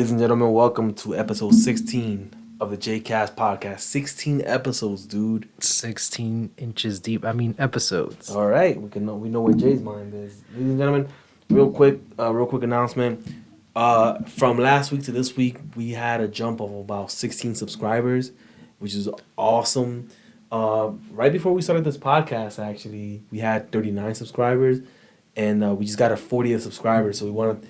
Ladies and gentlemen, welcome to episode 16 of the Jaycast podcast. 16 episodes, dude. 16 inches deep. I mean, episodes. All right, we know where Jay's mind is. Ladies and gentlemen, real quick announcement. From last week to this week, we had a jump of about 16 subscribers, which is awesome. Right before we started this podcast, actually, we had 39 subscribers, and we just got our 40th subscriber. So we wanted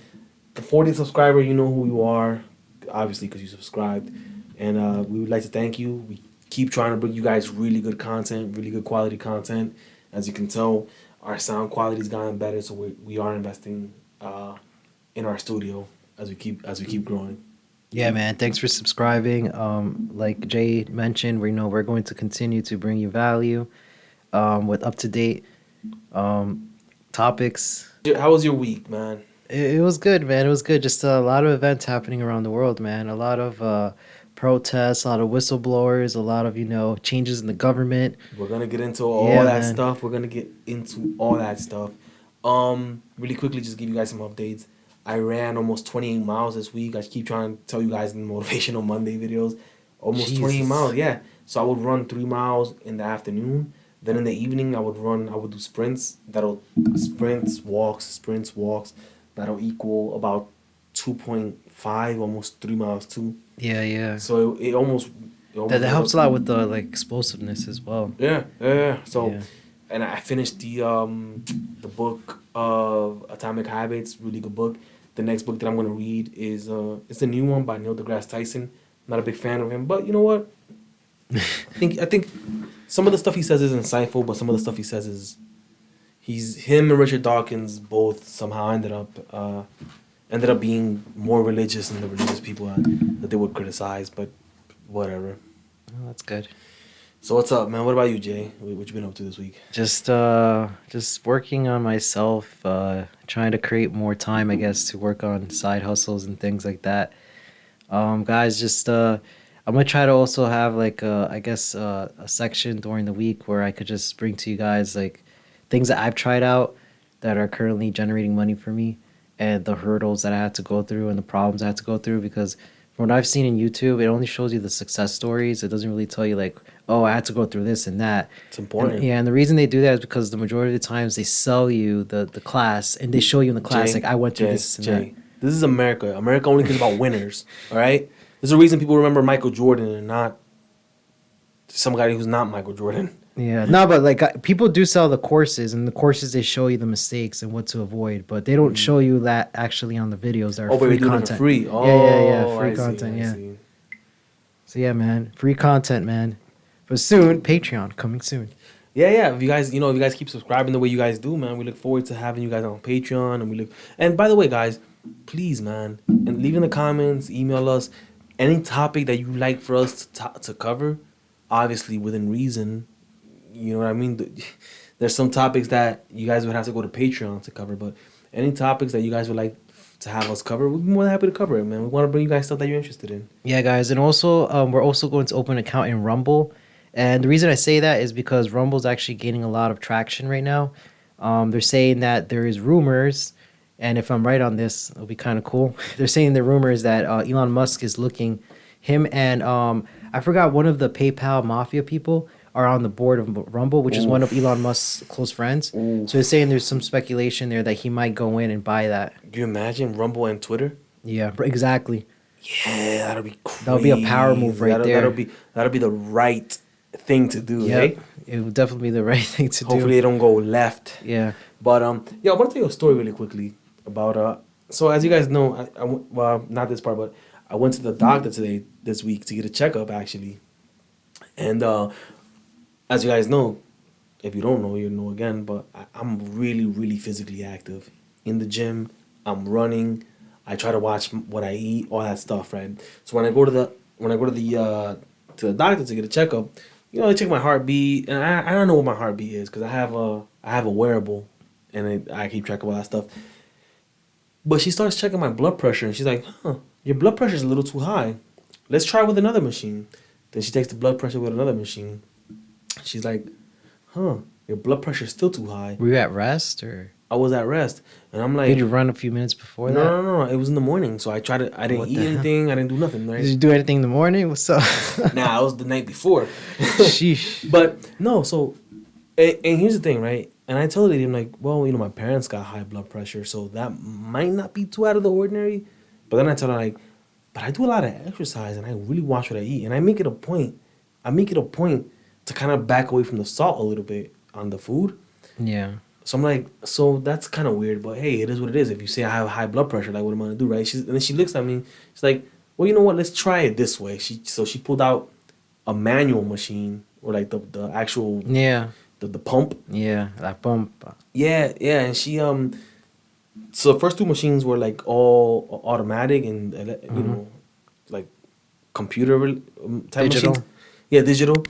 the 40th subscriber. You know who you are, obviously, because you subscribed, and we would like to thank you. We keep trying to bring you guys really good content, really good quality content. As you can tell, our sound quality's gotten better, so we are investing in our studio as we keep growing. Yeah, man. Thanks for subscribing. Like Jay mentioned, we're going to continue to bring you value with up to date topics. How was your week, man? It was good, man. It was good. Just a lot of events happening around the world, man. A lot of protests, a lot of whistleblowers, a lot of changes in the government. We're gonna get into all that stuff. We're gonna get into all that stuff. Really quickly, just give you guys some updates. I ran almost 28 miles this week. I keep trying to tell you guys in the Motivational Monday videos. Almost 28 miles, yeah. So I would run 3 miles in the afternoon. Then in the evening, I would do sprints. Sprints, walks. That'll equal about 2.5, almost 3 miles too. Yeah. So it almost that helps a lot with the explosiveness as well. Yeah. So, and I finished the book of Atomic Habits, really good book. The next book that I'm gonna read is it's a new one by Neil deGrasse Tyson. Not a big fan of him, but you know what? I think some of the stuff he says is insightful, but some of the stuff he says is him and Richard Dawkins both somehow ended up being more religious than the religious people that they would criticize, but whatever. Oh, that's good. So what's up, man? What about you, Jay? What you been up to this week? Just working on myself, trying to create more time, I guess, to work on side hustles and things like that. Guys, I'm gonna try to also have a section during the week where I could just bring to you guys things that I've tried out that are currently generating money for me, and the hurdles that I had to go through and the problems I had to go through, because from what I've seen in YouTube, it only shows you the success stories. It doesn't really tell you I had to go through this and that. It's important. And the reason they do that is because the majority of the times they sell you the class, and they show you in the class I went through this and that. This is America. America only cares about winners. All right. There's a reason people remember Michael Jordan and not some guy who's not Michael Jordan. Yeah, no, but people do sell the courses, and the courses they show you the mistakes and what to avoid, but they don't show you that actually on the videos that are free content. Free. Free content. So yeah, man, free content, man. But soon, Patreon coming soon. Yeah. If you guys keep subscribing the way you guys do, man, we look forward to having you guys on Patreon, and by the way, guys, please, man, and leave in the comments, email us any topic that you like for us to cover, obviously within reason. You know what I mean? There's some topics that you guys would have to go to Patreon to cover, but any topics that you guys would like to have us cover, we'd be more than happy to cover it, man. We want to bring you guys stuff that you're interested in. Yeah, guys, and also we're also going to open an account in Rumble, and the reason I say that is because Rumble's actually gaining a lot of traction right now. They're saying that there is rumors, and if I'm right on this, it'll be kind of cool. They're saying the rumors that Elon Musk is looking, him and I forgot one of the PayPal mafia people are on the board of Rumble, which is one of Elon Musk's close friends. So they're saying there's some speculation there that he might go in and buy that. Do you imagine Rumble and Twitter? Yeah, exactly. Yeah, that'll be crazy. That'll be a power move right there. That'll be the right thing to do, right? It would definitely be the right thing to do. Hopefully they don't go left. Yeah. But I want to tell you a story really quickly about so as you guys know, well, not this part, but I went to the doctor this week to get a checkup actually. And as you guys know, if you don't know, you know again, but I'm really, really physically active. In the gym, I'm running. I try to watch what I eat, all that stuff, right? So when I go to the doctor to get a checkup, they check my heartbeat, and I don't know what my heartbeat is because I have a wearable, and I keep track of all that stuff. But she starts checking my blood pressure, and she's like, your blood pressure is a little too high. Let's try with another machine. Then she takes the blood pressure with another machine. She's like, your blood pressure's still too high. Were you at rest or I was at rest, and I'm like, did you run a few minutes before no, that? no, no, no. It was in the morning, so I I didn't What eat the hell? anything. I didn't do nothing, Did right? you do anything in the morning? What's up? Nah, it was the night before. Sheesh. But no, so and here's the thing, right? And I told him like, well, my parents got high blood pressure, so that might not be too out of the ordinary. But then I told her like, but I do a lot of exercise and I really watch what I eat, and I make it a point. I make it a point to kind of back away from the salt a little bit on the food. Yeah. So I'm like, so that's kind of weird, but hey, it is what it is. If you say I have high blood pressure, like what am I gonna do, right? And then she looks at me. She's like, well, you know what? Let's try it this way. She pulled out a manual machine or like the actual Yeah. the pump. Yeah. That bump. Yeah, yeah, and she so the first two machines were like all automatic and like computer type Digital. machines. Yeah, digital.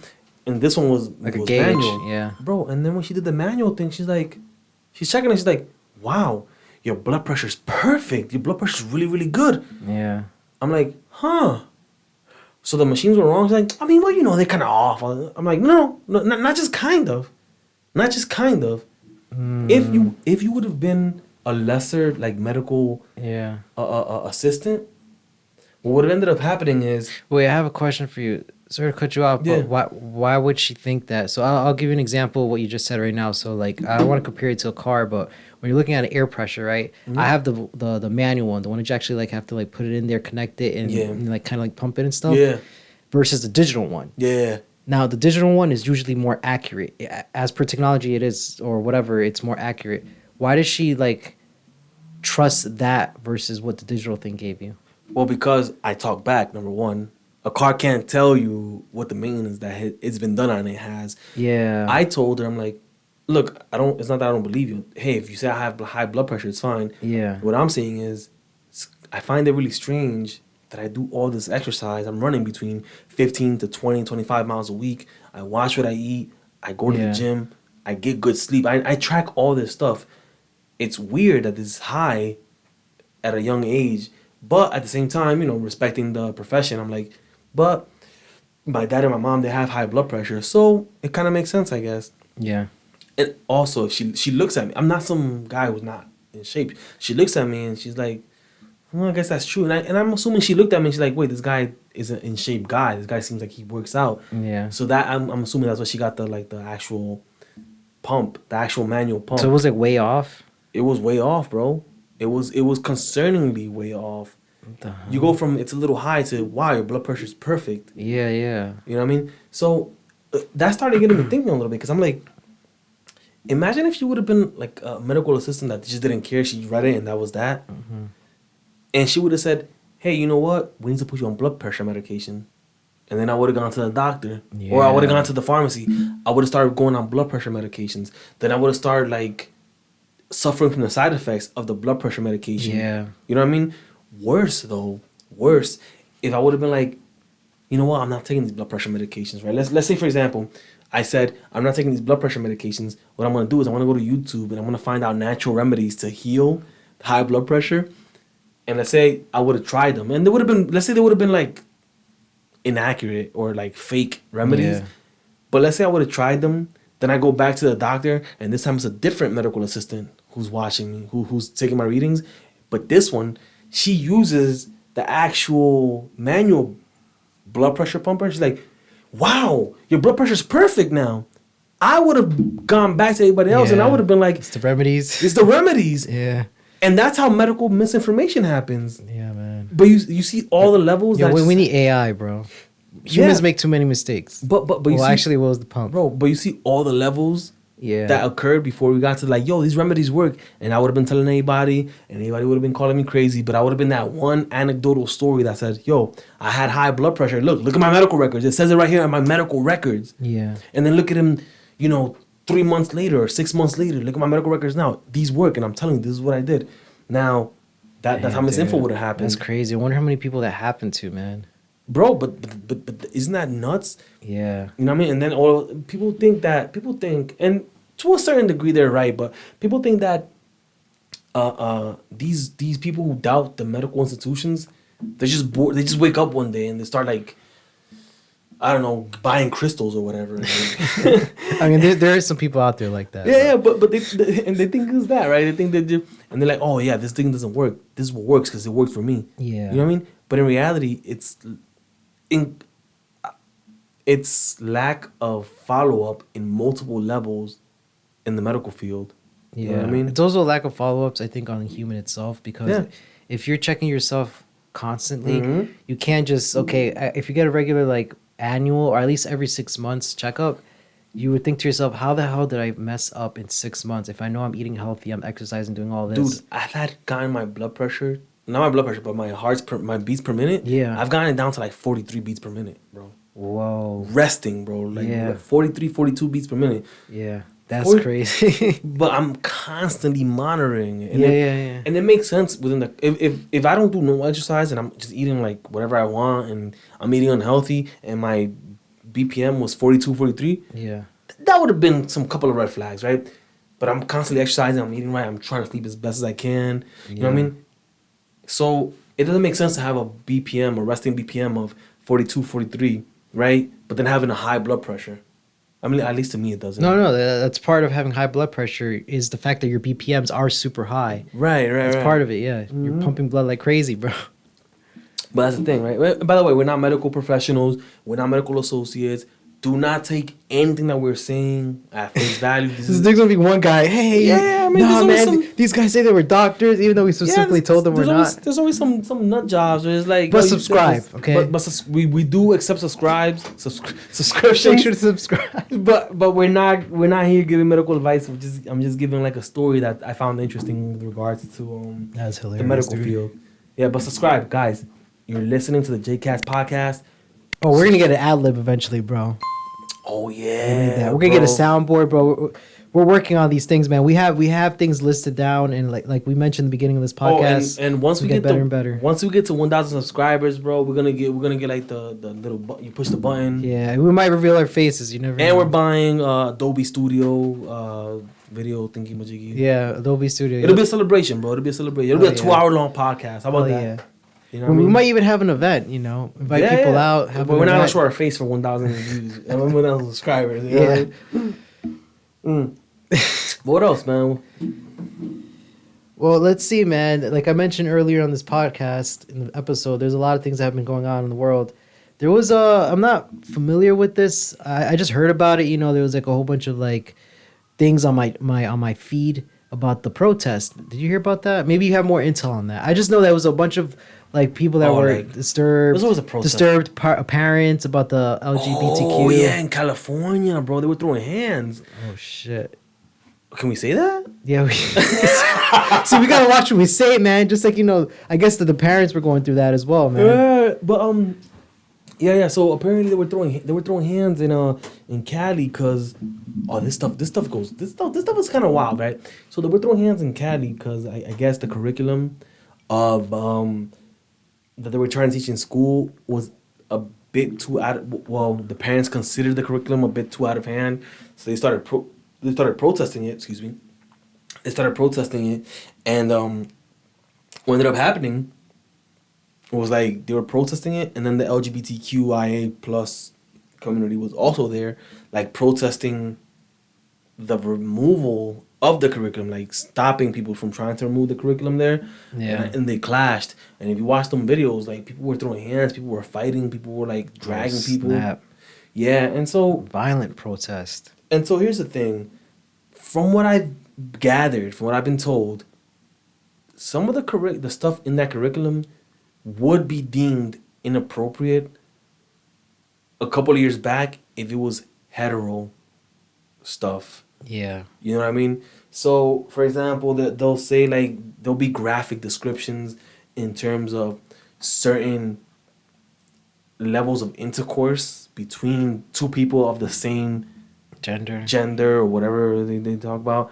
And this one was Like a was gauge. manual. Yeah. Bro, and then when she did the manual thing, she's checking it, she's like, wow, your blood pressure's perfect. Your blood pressure's really, really good. Yeah. I'm like, huh. So the machines were wrong. She's like, I mean, well, they're kind of off. I'm like, no, not just kind of. Not just kind of. If you would have been a lesser like medical Yeah. assistant, what would have ended up happening is Wait, I have a question for you. Sorry to cut you off, Yeah. but why would she think that? So I'll give you an example of what you just said right now. So like I don't want to compare it to a car, but when you're looking at air pressure, right? I have the manual one, the one that you actually like have to like put it in there, connect it, and like kind of like pump it and stuff. yeah, Versus the digital one. yeah. Now the digital one is usually more accurate. As per technology, it is or whatever, it's more accurate. Why does she like trust that versus what the digital thing gave you? Well, because I talk back. Number one, a car can't tell you what the maintenance that it's been done on it has. Yeah. I told her, I'm like, look, I don't. It's not that I don't believe you. Hey, if you say I have high blood pressure, it's fine. Yeah. What I'm saying is, I find it really strange that I do all this exercise. I'm running between 15 to 20, 25 miles a week. I watch what I eat. I go to the Yeah. gym. I get good sleep. I track all this stuff. It's weird that this is high at a young age, but at the same time, respecting the profession, I'm like, but my dad and my mom, they have high blood pressure, so it kind of makes sense, I guess. Yeah. And also, she looks at me. I'm not some guy who's not in shape. She looks at me and she's like, well, I guess that's true. And I'm assuming she looked at me and she's like, wait, this guy is an in shape guy. This guy seems like he works out. Yeah. So that I'm assuming that's why she got the actual pump, the actual manual pump. So it was like way off. It was way off, bro. It was concerningly way off. What the hell? You go from it's a little high to wow, your blood pressure's perfect. Yeah, yeah. You know what I mean? So that started getting me thinking a little bit because I'm like, imagine if you would have been like a medical assistant that just didn't care. She read it and that was that. Mm-hmm. And she would have said, hey, you know what? We need to put you on blood pressure medication. And then I would have gone to the doctor. Or I would have Yeah. gone to the pharmacy. I would have started going on blood pressure medications. Then I would have started like suffering from the side effects of the blood pressure medication. Yeah. You know what I mean? Worse though. Worse. If I would have been like, you know what? I'm not taking these blood pressure medications, right? Let's say, for example, I said, I'm not taking these blood pressure medications. What I'm going to do is I'm going to go to YouTube and I'm going to find out natural remedies to heal high blood pressure. And let's say I would have tried them. And they would have been, let's say they would have been like inaccurate or like fake remedies. Yeah. But let's say I would have tried them. Then I go back to the doctor and this time it's a different medical assistant who's watching me, who's taking my readings. But this one, she uses the actual manual blood pressure pumper. She's like, wow, your blood pressure's perfect now. I would have gone back to everybody else and I Yeah. would have been like, It's the remedies. it's the remedies. Yeah. And that's how medical misinformation happens. Yeah, man. But you see all the levels. Yeah, that we just- need AI, bro. Humans Yeah. make too many mistakes. But you Well, see, actually, what was the pump? bro. But you see all the levels Yeah. that occurred before we got to like, yo, these remedies work. And I would have been telling anybody, and anybody would have been calling me crazy. But I would have been that one anecdotal story that said, yo, I had high blood pressure. Look at my medical records. It says it right here on my medical records. Yeah. And then look at him, 3 months later or 6 months later. Look at my medical records now. These work, and I'm telling you, this is what I did. Now, that's how Damn, misinfo dude. would have happened. That's crazy. I wonder how many people that happened to, man. Bro, but isn't that nuts? Yeah. You know what I mean? And then all people think, and to a certain degree they're right, but people think that these people who doubt the medical institutions, they're just bored. They just wake up one day and they start like I don't know, buying crystals or whatever. I mean, there are some people out there like that. Yeah, but they and they think it's that, right? They think that and they're like, oh yeah, this thing doesn't work. This is what works because it worked for me. Yeah. You know what I mean? But in reality, in it's lack of follow up in multiple levels in the medical field. Yeah. You know what I mean? It's also a lack of follow ups, I think, on the human itself because Yeah. if you're checking yourself constantly, Mhm. you can't just if you get a regular like annual or at least every 6 months checkup, you would think to yourself, how the hell did I mess up in 6 months if I know I'm eating healthy, I'm exercising, doing all this? Dude, I've had gotten my blood pressure, not my blood pressure, but my beats per minute. Yeah. I've gotten it down to like 43 beats per minute, bro. Whoa. Resting, bro. Like Yeah. 43, 42 beats per minute. Yeah. That's 40 crazy. But I'm constantly monitoring it. Yeah. And it makes sense within the if I don't do no exercise and I'm just eating like whatever I want and I'm eating unhealthy and my BPM was 42, 43, Yeah. that would have been some couple of red flags, right? But I'm constantly exercising, I'm eating right, I'm trying to sleep as best as I can. You know what I Yeah. mean? So it doesn't make sense to have a BPM, a resting BPM of 42, 43, right? But then having a high blood pressure. I mean, at least to me, it doesn't. No, that's part of having high blood pressure is the fact that your BPMs are super high. Right. That's part of it, yeah. You're Mhm. pumping blood like crazy, bro. But that's the thing, right? By the way, we're not medical professionals. We're not medical associates. Do not take anything that we're saying at face value. There's gonna be one guy, hey, Yeah, I mean, nah, there's man, always some- these guys say they were doctors, even though we specifically told them we're not. There's always some nut jobs where it's like. But yo, you said subscribe, this. okay? But we do accept subscriptions. Make sure to subscribe. But we're not here giving medical advice. I'm just giving like a story that I found interesting with regards to That's hilarious. the medical dude. field. Yeah, but subscribe, guys. You're listening to the Jaycast podcast. Oh, we're gonna get an ad lib eventually, bro. Oh We need yeah, that. We're gonna get a bro. soundboard, bro. We're working on these things, man. We have things listed down, and like we mentioned in the beginning of this podcast. and once we get better to, and better. once we get to 1,000 subscribers, bro, we're gonna get like the little you push the button. Yeah, we might reveal our faces. You never. And know. we're buying Adobe Studio video thingy majiggy. Yeah, Adobe Studio. It'll be a celebration, bro. It'll be a celebration. It'll be a Oh, 2 hour long podcast. How about Hell that? yeah. You know We what I mean? might even have an event. Invite people out. Have But an we're not gonna event. show our face for 1,000 views and 1,000 subscribers. You know what I mean? But what else, man? Well, let's see, man. Like I mentioned earlier on this podcast in the episode, there's a lot of things that have been going on in the world. There was I'm not familiar with this. I just heard about it. There was like a whole bunch of like things on my feed about the protest. Did you hear about that? Maybe you have more intel on that. I just know there was a bunch of like people that were like, disturbed. there's always a protest. Disturbed parents about the LGBTQ. Oh yeah, in California, bro, they were throwing hands. Oh shit. Can we say that? Yeah, see, we gotta watch what we say, man. Just like I guess that the parents were going through that as well, man. Yeah, but yeah. So apparently they were throwing hands in Cali because this stuff is kind of wild, right? So they were throwing hands in Cali because I guess the curriculum of that they were trying to teach in school was a bit too the parents considered the curriculum a bit too out of hand, so they started protesting it. Excuse me. They started protesting it, and what ended up happening was like they were protesting it, and then the LGBTQIA plus community was also there, like protesting the removal of the curriculum, like stopping people from trying to remove the curriculum there. Yeah. And they clashed. And if you watch them videos, like people were throwing hands, people were fighting, people were like dragging people. Snap. Yeah, and so Violent protest. here's the thing. From what I've gathered, from what I've been told, some of the stuff in that curriculum would be deemed inappropriate a couple of years back if it was hetero stuff. Yeah. You know what I mean? So, for example, they'll say like there'll be graphic descriptions in terms of certain levels of intercourse between two people of the same gender or whatever they talk about.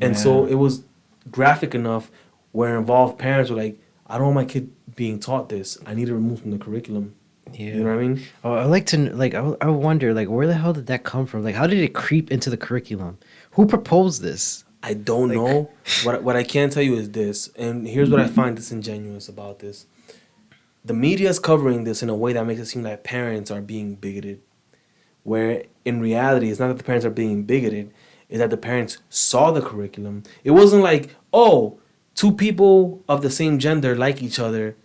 And so it was graphic enough where involved parents were like, I don't want my kid being taught this. I need to remove from the curriculum. Yeah. You know what I mean? Oh, I like to like. I wonder like where the hell did that come from? Like, how did it creep into the curriculum? Who proposed this? I don't know. What I can tell you is this, and here's what I find disingenuous about this. The media is covering this in a way that makes it seem like parents are being bigoted where in reality, it's not that the parents are being bigoted, it's that the parents saw the curriculum. It wasn't like, oh, two people of the same gender like each other,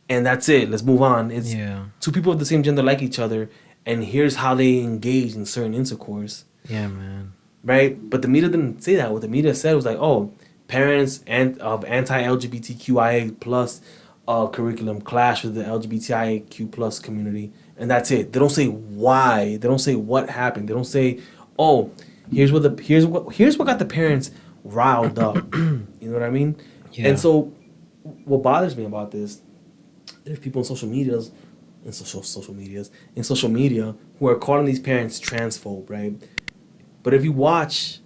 and that's it. Let's move on. It's Yeah. two people of the same gender like each other, and here's how they engage in certain intercourse, Yeah, man. right? But the media didn't say that. What the media said was like, oh, parents and of anti-LGBTQIA plus curriculum clash with the LGBTIQ plus community, and that's it. They don't say why. They don't say what happened. They don't say, oh, here's what got the parents riled up. You know what I mean? Yeah. And so, what bothers me about this, there's people in social media who are calling these parents transphobe, right? But if you watch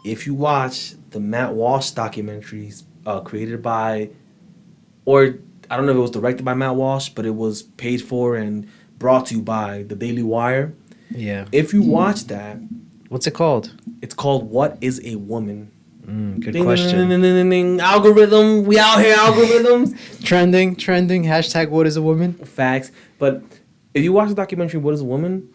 the Matt Walsh documentaries created by, or I don't know if it was directed by Matt Walsh, but it was paid for and brought to you by the Daily Wire. Yeah. If you watch that, What's it called? it's called "What Is a Woman?" Good Ding, question. ding, ding, ding, ding, ding. Algorithm, we out here, algorithms. Trending. Hashtag what is a woman? Facts. But if you watch the documentary "What Is a Woman,"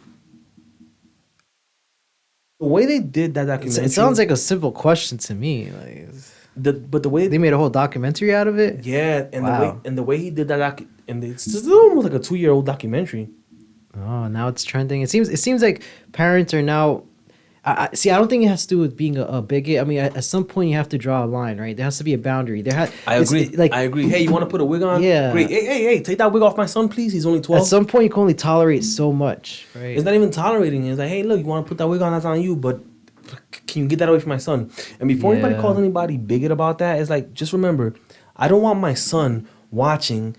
the way they did that documentary, It sounds like a simple question to me. Like the way they made a whole documentary out of it. yeah, and Wow. the way he did that and it's just almost like a 2-year-old documentary. Oh, now it's trending. It seems like parents are now. I see. I don't think it has to do with being a bigot. I mean, at some point you have to draw a line, right? There has to be a boundary. I agree. I agree. Hey, you want to put a wig on? Yeah. Great. Hey, take that wig off my son, please. He's only 12. At some point you can only tolerate so much, right? It's not even tolerating it. It's like, hey, look, you want to put that wig on? That's on you. But can you get that away from my son? And before anybody Yeah. calls anybody bigot about that, it's like, just remember, I don't want my son watching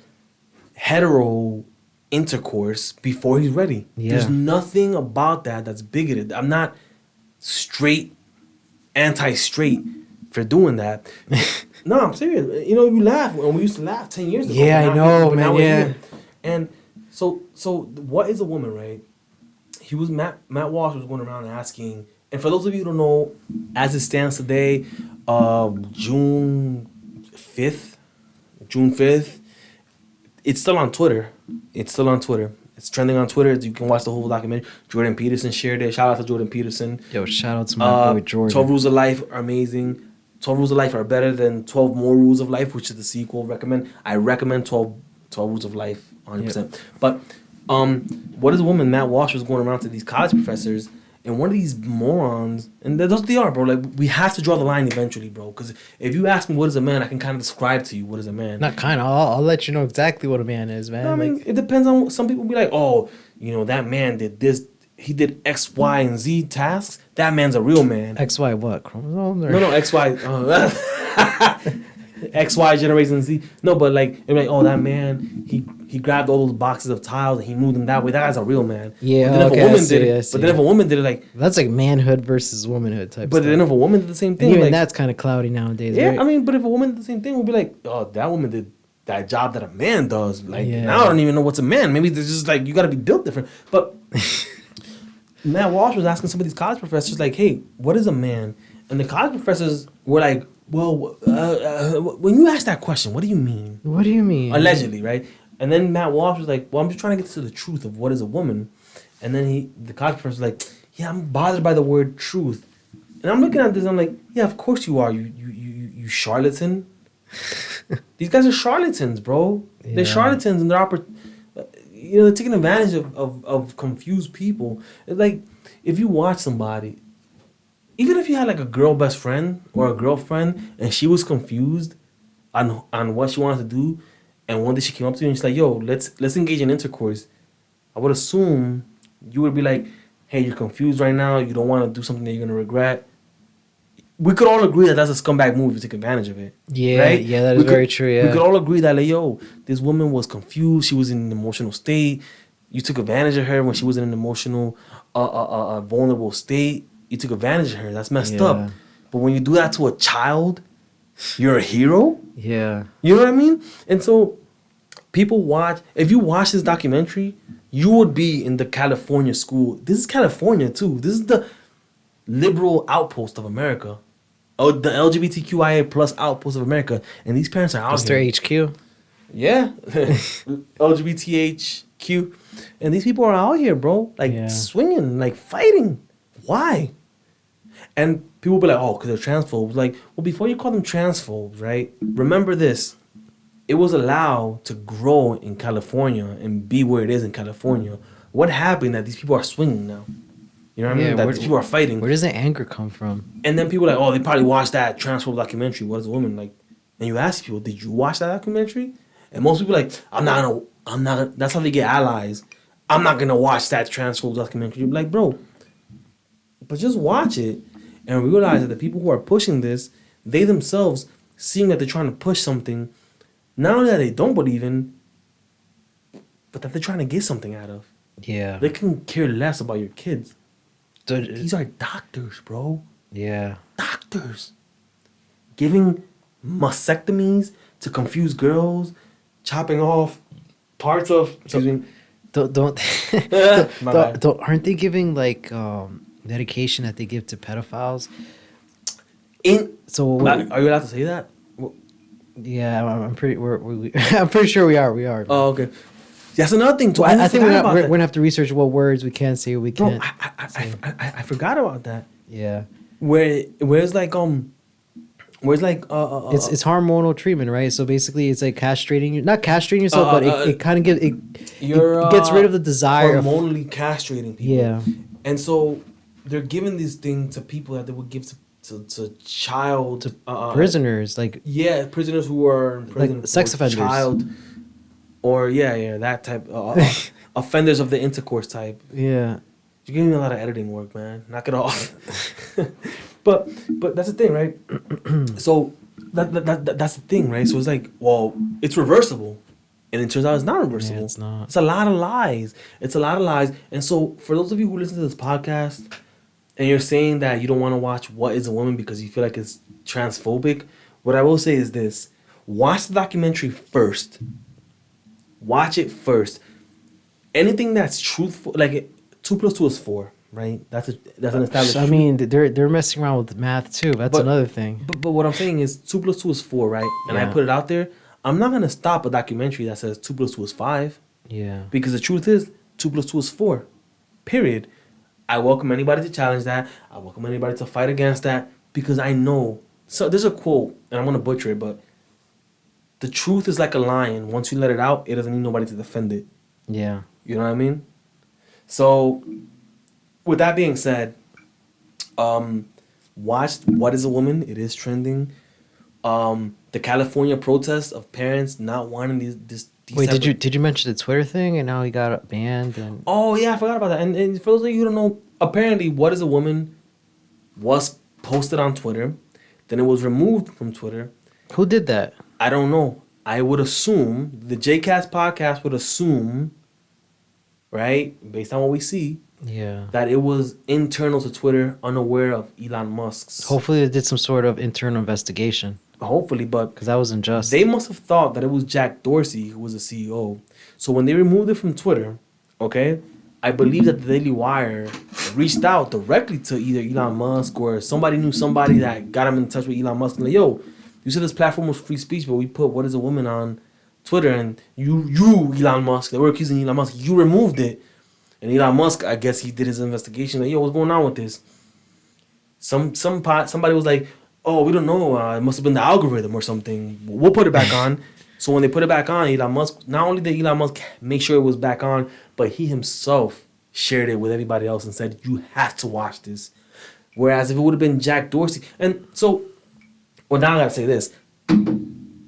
hetero intercourse before he's ready. Yeah. There's nothing about that that's bigoted. I'm not anti-straight for doing that. No, I'm serious. You know, you laugh. And we used to laugh 10 years ago. Yeah, I know, but man, we're yeah. here. And so what is a woman, right? He was Matt Walsh was going around asking, and for those of you who don't know, as it stands today, June 5th, it's still on Twitter. It's trending on Twitter. You can watch the whole documentary. Jordan Peterson shared it. Shout out to Jordan Peterson. Yo, shout out to my boy Jordan. 12 Rules of Life are amazing. 12 Rules of Life are better than 12 More Rules of Life, which is the sequel. I recommend 12 Rules of Life 100%. Yep. But what is a woman? Matt Walsh was going around to these college professors, and one of these morons, and that's what they are, bro. Like, we have to draw the line eventually, bro. Because if you ask me what is a man, I can kind of describe to you what is a man. Not kind of. I'll let you know exactly what a man is, man. No, I mean, it depends on. Some people be like, oh, you know, that man did this. He did X, Y, and Z tasks. That man's a real man. XY what? Chromosomes? Or? No, X, Y. X, Y, Generation Z. No, but like, it'd be like, oh, that man, he grabbed all those boxes of tiles and he moved them that way. That guy's a real man. Yeah, But then okay, if a woman I see, did I it, see. but then if a woman did it, like, That's like manhood versus womanhood type but stuff. then if a woman did the same And thing, even like, that's kind of cloudy nowadays, yeah, right? I mean, but if a woman did the same thing, we'll be like, oh, that woman did that job that a man does. Like, Yeah. now I don't even know what's a man. Maybe there's just like, you got to be built different. But Matt Walsh was asking some of these college professors, like, hey, what is a man? And the college professors were like, well, when you ask that question, what do you mean? What do you mean? Allegedly, right? And then Matt Walsh was like, well, I'm just trying to get to the truth of what is a woman. And then the college professor was like, yeah, I'm bothered by the word truth. And I'm looking at this, I'm like, yeah, of course you are, you charlatan. These guys are charlatans, bro. Yeah. They're charlatans, and they're taking advantage of confused people. It's like, if you watch somebody, even if you had like a girl best friend or a girlfriend and she was confused on what she wanted to do, and one day she came up to you and she's like, yo, let's engage in intercourse, I would assume you would be like, hey, you're confused right now, you don't want to do something that you're going to regret. We could all agree that that's a scumbag move to take advantage of it. Yeah, right? yeah, that is very true, yeah. We could all agree that, like, yo, this woman was confused, she was in an emotional state, you took advantage of her when she was in an emotional, vulnerable state. You took advantage of her. That's messed Yeah. up. But when you do that to a child, you're a hero. Yeah. You know what I mean? And so people if you watch this documentary, you would be in the California school. This is California too. This is the liberal outpost of America. Oh, the LGBTQIA plus outpost of America. And these parents are out That's here. their HQ. Yeah. LGBTQ. And these people are out here, bro. Like, Yeah. swinging, like, fighting. Why? And people be like, oh, because they're transphobes. Like, well, before you call them transphobes, right? Remember this. It was allowed to grow in California and be where it is in California. What happened that these people are swinging now? You know what I mean? That these people are fighting. Where does the anger come from? And then people are like, oh, they probably watched that transphobe documentary. What is a woman like? And you ask people, did you watch that documentary? And most people are like, I'm not gonna. That's how they get allies. I'm not gonna watch that transphobe documentary. You're like, bro, but just watch it and realize that the people who are pushing this, they themselves, seeing that they're trying to push something, not only that they don't believe in, but that they're trying to get something out of. Yeah. They can care less about your kids. So, These are doctors, bro. yeah. Doctors giving mastectomies to confuse girls, chopping off parts of. Excuse me. Don't My bad. aren't they giving like medication that they give to pedophiles? So Are you allowed to say that? yeah, I'm pretty. I'm pretty sure we are. We are. Oh, okay. That's another thing too. Well, I think we're about that. gonna have to research what words we can say, what we Bro, can't. I forgot about that. Yeah. Where it's like It's hormonal treatment, right? So basically, it's like castrating you, not castrating yourself, but it kind of it gets rid of the desire. Hormonally castrating people. Yeah. And so they're giving this thing to people that they would give to child Prisoners, like prisoners who are in prison Like sex for offenders. child, or that type offenders of the intercourse type. yeah, You're giving me a lot of editing work, man. Knock it off. but that's the thing, right? So that's the thing, right? So it's like, well, it's reversible, and it turns out it's not reversible. Yeah, it's not. It's a lot of lies. It's a lot of lies. And so for those of you who listen to this podcast, and you're saying that you don't want to watch What Is a Woman because you feel like it's transphobic, what I will say is this: watch the documentary first. Watch it first. Anything that's truthful, like 2 + 2 is 4, right? That's an established. I mean, they're messing around with math too. That's another thing. But what I'm saying is 2 + 2 is 4, right? And I Yeah. put it out there. I'm not gonna stop a documentary that says 2 + 2 is 5, Yeah. because the truth is 2 + 2 is 4. Period. I welcome anybody to challenge that. I welcome anybody to fight against that, because I know. So there's a quote, and I'm gonna butcher it, but the truth is like a lion. Once you let it out, it doesn't need nobody to defend it. Yeah. You know what I mean? So, with that being said, watch What Is a Woman? It is trending. The California protest of parents not wanting these Wait, type did you mention the Twitter thing and now he got banned and Oh yeah, I forgot about that. And for those of you who don't know, apparently What Is a Woman was posted on Twitter, then it was removed from Twitter. who did that? I don't know. I would assume the Jaycast podcast would assume, right, based on what we see, Yeah. that it was internal to Twitter, unaware of Elon Musk's. Hopefully they did some sort of internal investigation Hopefully, but because that was unjust. they must have thought that it was Jack Dorsey who was the CEO. So when they removed it from Twitter, okay, I believe that the Daily Wire reached out directly to either Elon Musk or somebody knew somebody that got him in touch with Elon Musk. And like, yo, you said this platform was free speech, but we put What Is a Woman on Twitter, and you Elon Musk, they were accusing Elon Musk, you removed it. And Elon Musk, I guess he did his investigation. Like, yo, what's going on with this? Somebody was like, oh, we don't know. It must have been the algorithm or something. We'll put it back on. So when they put it back on, Elon Musk, not only did Elon Musk make sure it was back on, but he himself shared it with everybody else and said, you have to watch this. Whereas if it would have been Jack Dorsey. And so, well, now I got to say this.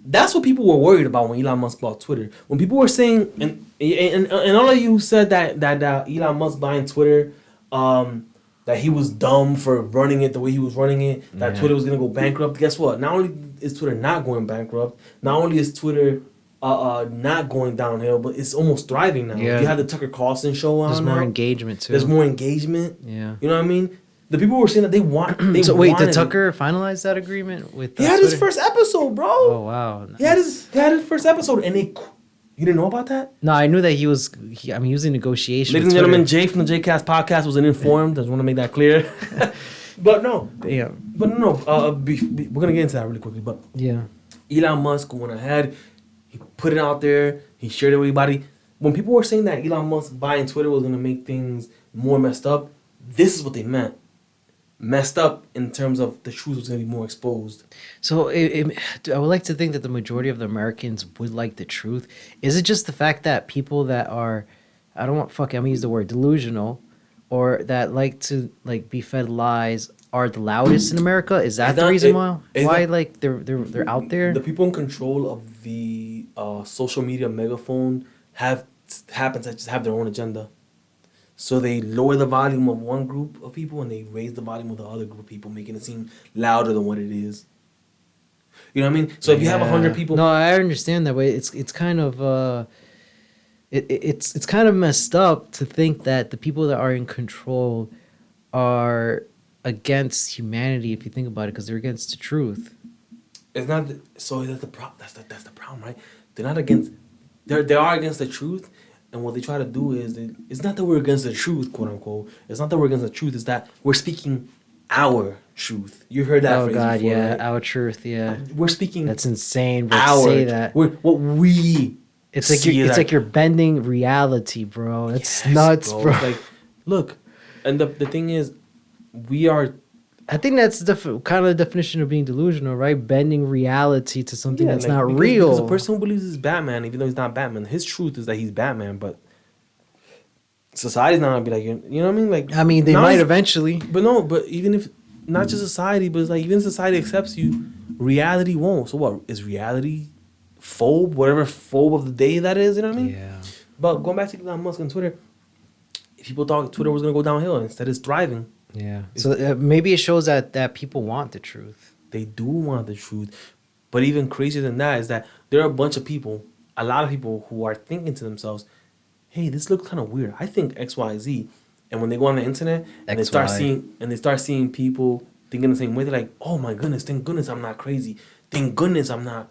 That's what people were worried about when Elon Musk bought Twitter. When people were saying, and all of you said that Elon Musk buying Twitter, that he was dumb for running it the way he was running it, that Twitter was going to go bankrupt. Guess what? Not only is Twitter not going bankrupt, not only is Twitter not going downhill, but it's almost thriving now. Yeah. You have the Tucker Carlson show on. There's more now. engagement too. There's more engagement. Yeah. You know what I mean? The people were saying that they want. So wait, did wanted Tucker finalize that agreement with? He had his Twitter? first episode, bro. Oh wow. He had his first episode, and you didn't know about that? No, I knew that he was in negotiation. Ladies with and gentlemen, Twitter. Jay from the Jaycast podcast was uninformed. I just want to make that clear. But no. Damn. But no. We're gonna get into that really quickly. But Yeah. Elon Musk went ahead. He put it out there. He shared it with everybody. When people were saying that Elon Musk buying Twitter was gonna make things more messed up, this is what they meant. Messed up in terms of the truth was gonna be more exposed. So I would like to think that the majority of the Americans would like the truth. Is it just the fact that people that are, I don't want fuck, I'm gonna use the word delusional, or that like to like be fed lies are the loudest in America? Is that It's the not- reason it- why? it's Why not- like they're out there? The people in control of the social media megaphone happens to just have their own agenda. So they lower the volume of one group of people and they raise the volume of the other group of people, making it seem louder than what it is. You know what I mean? So if you have 100 Yeah. people, No, I understand that, but it's kind of it's kind of messed up to think that the people that are in control are against humanity. If you think about it, because they're against the truth. it's not. So that's the problem. That's the problem, right? They're not against. They are against the truth, and what they try to do is it's not that we're against the truth, quote unquote. It's not that we're against the truth. It's that we're speaking our truth. You heard that Oh phrase God, before, yeah, right? our truth, yeah. We're speaking That's insane, bro. To our. say that. What we. It's like see you're, is it's our- like you're bending reality, bro. That's Yes, nuts, bro. It's like, look, and the thing is, we are. I think that's kind of the definition of being delusional, right? Bending reality to something that's not because, real. Because a person who believes he's Batman, even though he's not Batman, his truth is that he's Batman. But society's not gonna be like, you know what I mean? Like, I mean, they now might he's- eventually. But no, but even if not just society, but it's like even if society accepts you, reality won't. So what is reality? Phobe, whatever phobe of the day that is. You know what I mean? Yeah. But going back to Elon Musk on Twitter, people thought Twitter was gonna go downhill. Instead, it's thriving. Yeah. So maybe it shows that people want the truth. They do want the truth. But even crazier than that is that there are a bunch of people, a lot of people who are thinking to themselves, hey, this looks kind of weird. I think XYZ. And when they go on the internet and they start seeing people thinking the same way, they're like, oh my goodness, thank goodness I'm not crazy. Thank goodness I'm not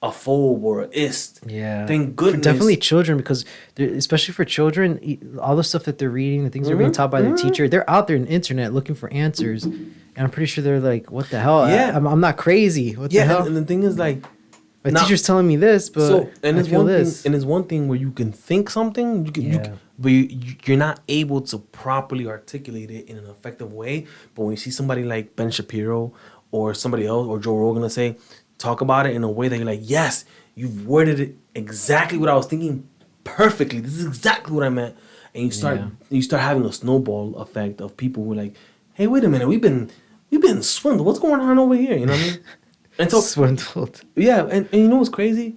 a phobe or a ist. Yeah. Thank goodness. Definitely children, because especially for children, all the stuff that they're reading, the things they're being taught by the teacher, they're out there on the internet looking for answers. And I'm pretty sure they're like, what the hell? Yeah. I'm not crazy. What the hell? And the thing is like, My now- teacher's telling me this, but and I it's feel one this. thing, and it's one thing where you can think something, but you're not able to properly articulate it in an effective way. But when you see somebody like Ben Shapiro or somebody else or Joe Rogan, let's say, talk about it in a way that you're like, yes, you've worded it exactly what I was thinking perfectly. This is exactly what I meant, and you start having a snowball effect of people who are like, hey, wait a minute, we've been swindled. What's going on over here? You know what I mean? And so Swindled. yeah, and you know what's crazy?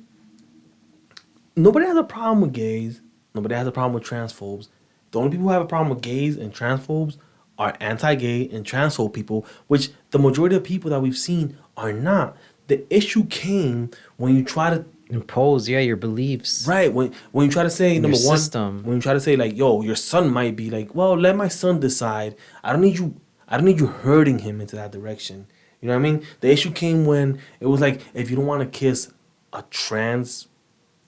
Nobody has a problem with gays. Nobody has a problem with transphobes. The only people who have a problem with gays and transphobes are anti-gay and transphobe people, which the majority of people that we've seen are not. The issue came when you try to Impose, your beliefs. right when you try to say Your number one, system. when you try to say like, yo, your son might be like, well, let my son decide. I don't need you hurting him into that direction. You know what I mean? The issue came when it was like, if you don't want to kiss a trans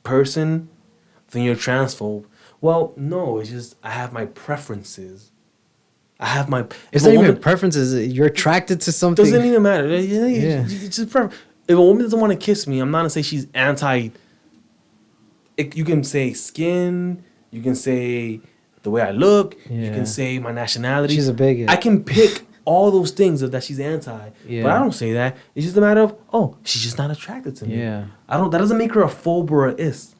person, then you're transphobe. Well, no, it's just I have my preferences. I have my. It's if a not even woman- preferences. You're attracted to something. Doesn't even matter. Yeah. It's just if a woman doesn't want to kiss me, I'm not gonna say she's anti. You can say skin. You can say the way I look. You Yeah. can say my nationality. She's a bigot. I can pick all those things that she's anti. Yeah. But I don't say that. It's just a matter of, oh, she's just not attracted to me. Yeah. That doesn't make her a phobe or a ist.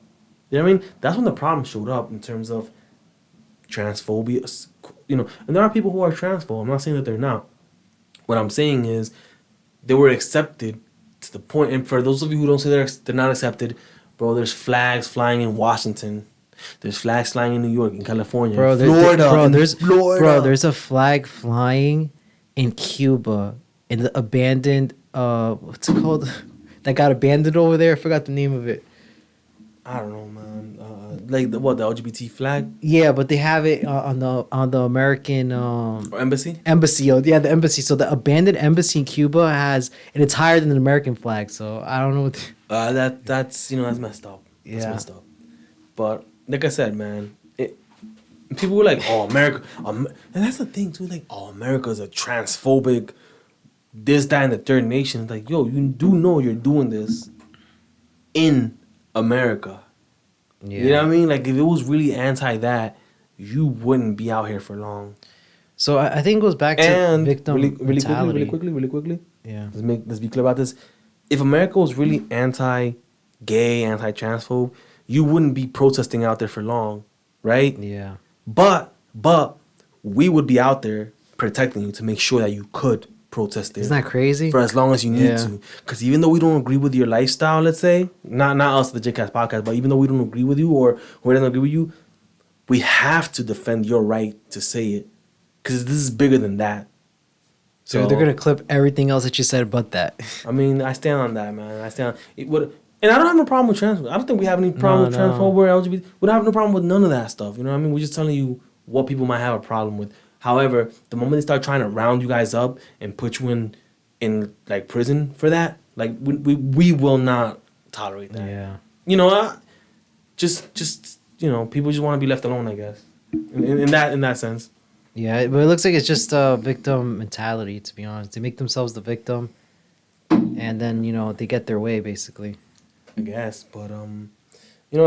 You know what I mean? That's when the problem showed up in terms of transphobia. You know, and there are people who are transphobe. I'm not saying that they're not. What I'm saying is they were accepted to the point, and for those of you who don't say they're not accepted, bro, there's flags flying in Washington. There's flags flying in New York, in California, Bro, in Florida, Florida. There's a flag flying in Cuba in the abandoned what's it called? That got abandoned over there. I forgot the name of it. I don't know, man. Like the LGBT flag Yeah, but they have it on the American or embassy? embassy. Oh, yeah, the embassy. So the abandoned embassy in Cuba has, and it's higher than the American flag. So I don't know what. That's that's messed up. That's Yeah. messed up. But like I said, man, people were like, "Oh, America," and that's the thing too. Like, "Oh, America's a transphobic, this, that, and the third nation." It's like, yo, you do know you're doing this in America. Yeah. You know what I mean? Like, if it was really anti that, you wouldn't be out here for long. So I think it goes back to And victim mentality. really quickly. Yeah. Let's be clear about this. If America was really anti-gay, anti-transphobe, you wouldn't be protesting out there for long, right? Yeah. But we would be out there protecting you to make sure that you could protest there Isn't that crazy? for as long as you need Yeah. to. Because even though we don't agree with your lifestyle, let's say, not us, the Jaycast podcast, but even though we don't agree with you or we don't agree with you, we have to defend your right to say it. Because this is bigger than that. So they're gonna clip everything else that you said but that. I mean, I stand on that, man. I stand on it. And I don't have no problem with trans. I don't think we have any problem with transphobe or LGBT. We don't have no problem with none of that stuff. You know what I mean? We're just telling you what people might have a problem with. However, the moment they start trying to round you guys up and put you in like prison for that, like we will not tolerate that. Yeah. You know, just you know, people just want to be left alone, I guess. In that sense. Yeah, but it looks like it's just victim mentality, to be honest. They make themselves the victim, and then, you know, they get their way, basically. I guess, but you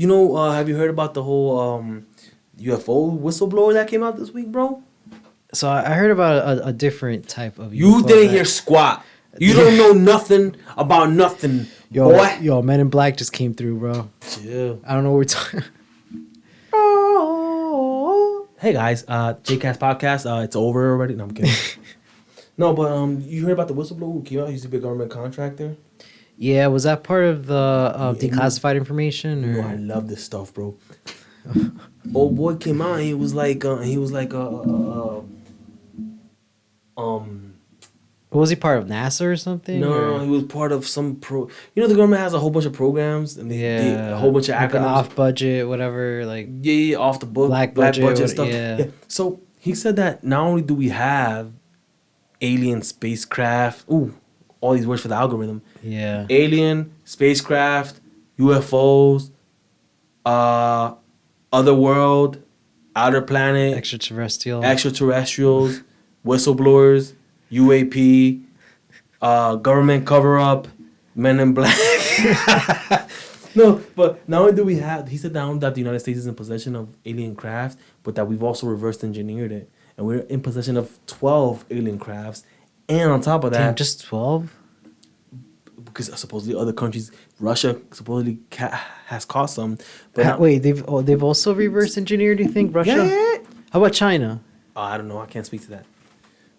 know, have you heard about the whole UFO whistleblower that came out this week, bro? So I heard about a different type of You UFO didn't that- hear squat. You don't know nothing about nothing, boy. Yo, Men in Black just came through, bro. Chill. I don't know what we're talking. Hey guys, Jaycast podcast. It's over already. No, I'm kidding. No, but you heard about the whistleblower who came out? He used to be a government contractor. Yeah, was that part of the declassified information? You Or? know, I love this stuff, bro. Old boy came out. And he was like, Was he part of NASA or something? No, or? he was part of some pro. You know, the government has a whole bunch of programs and a whole bunch of like acronyms. off budget, whatever. Like Yeah, off the book, Black black budget, budget stuff. yeah. So he said that not only do we have alien spacecraft, all these words for the algorithm. yeah, Alien spacecraft, UFOs, other world, outer planet, extraterrestrials, whistleblowers, UAP, government cover up, Men in Black. No, but not only do we have, he said down that the United States is in possession of alien craft, but that we've also reverse engineered it. And we're in possession of 12 alien crafts. And on top of that, damn, just 12. because supposedly other countries, Russia supposedly has caught some. But Wait, they've also reverse engineered. You think Russia? Yeah. How about China? I don't know. I can't speak to that.